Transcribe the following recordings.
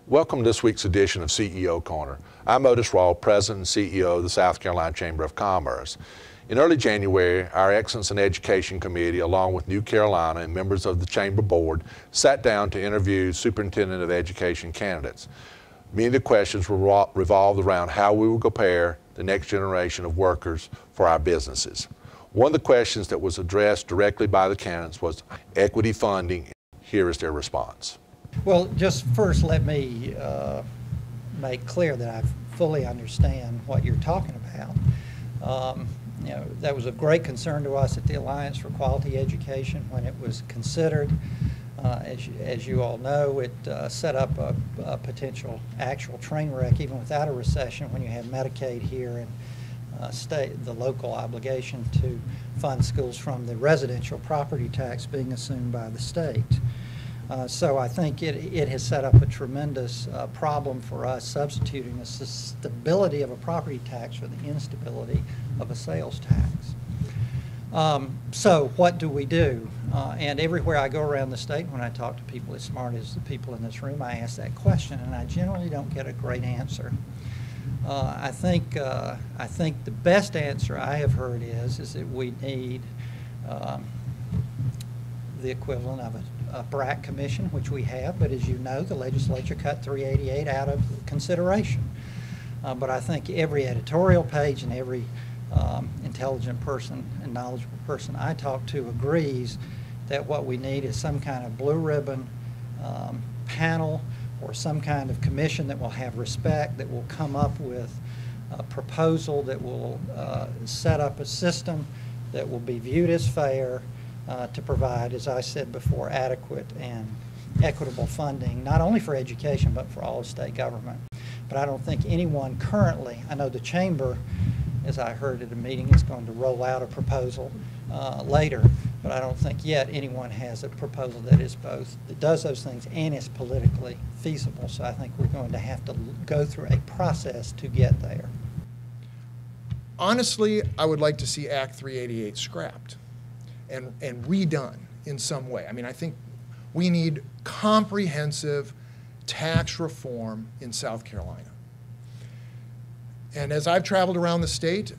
Welcome to this week's edition of CEO Corner. I'm Otis Rawl, President and CEO of the South Carolina Chamber of Commerce. In early January, our Excellence in Education Committee, along with New Carolina and members of the Chamber Board, sat down to interview Superintendent of Education candidates. Many of the questions revolved around how we will prepare the next generation of workers for our businesses. One of the questions that was addressed directly by the candidates was equity funding. Here is their response. Well, just first let me make clear that I fully understand what you're talking about. That was of great concern to us at the Alliance for Quality Education when it was considered. As you all know, it set up a potential actual train wreck even without a recession when you have Medicaid here and the local obligation to fund schools from the residential property tax being assumed by the state. So I think it has set up a tremendous problem for us, substituting the stability of a property tax for the instability of a sales tax. So what do we do? And everywhere I go around the state, when I talk to people as smart as the people in this room, I ask that question, and I generally don't get a great answer. I think the best answer I have heard is that we need the equivalent of a BRAC commission, which we have, but as you know, the legislature cut 388 out of consideration. But I think every editorial page and every intelligent person and knowledgeable person I talk to agrees that what we need is some kind of blue ribbon panel or some kind of commission that will have respect, that will come up with a proposal that will set up a system that will be viewed as fair, to provide, as I said before, adequate and equitable funding, not only for education, but for all of state government. But I don't think anyone currently, I know the Chamber, as I heard at a meeting, is going to roll out a proposal later, but I don't think yet anyone has a proposal that is both, that does those things and is politically feasible. So I think we're going to have to go through a process to get there. Honestly, I would like to see Act 388 scrapped and redone in some way. I mean, I think we need comprehensive tax reform in South Carolina. And as I've traveled around the state,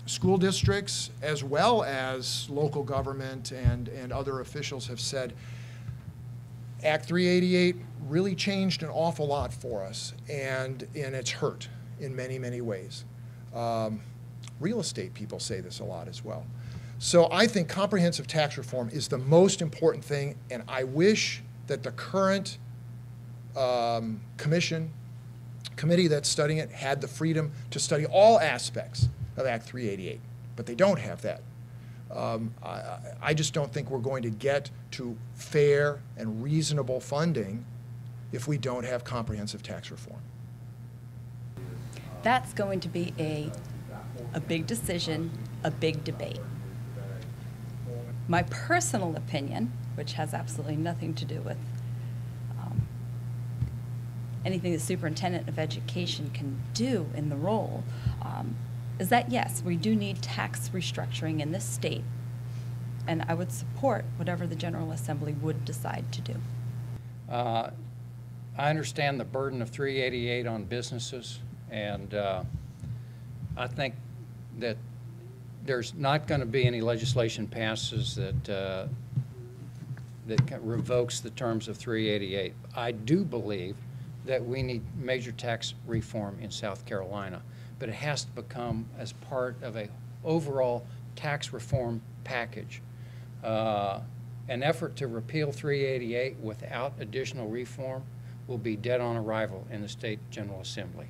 school districts as well as local government and other officials have said Act 388 really changed an awful lot for us, and it's hurt in many, many ways. Real estate people say this a lot as well. So I think comprehensive tax reform is the most important thing, and I wish that the current committee that's studying it had the freedom to study all aspects of Act 388, but they don't have that. I just don't think we're going to get to fair and reasonable funding if we don't have comprehensive tax reform. That's going to be a big decision, a big debate. My personal opinion, which has absolutely nothing to do with anything the Superintendent of Education can do in the role, is that yes, we do need tax restructuring in this state, and I would support whatever the General Assembly would decide to do. I understand the burden of 388 on businesses, and I think that there's not going to be any legislation passes that revokes the terms of 388. I do believe that we need major tax reform in South Carolina, but it has to become as part of an overall tax reform package. An effort to repeal 388 without additional reform will be dead on arrival in the State General Assembly.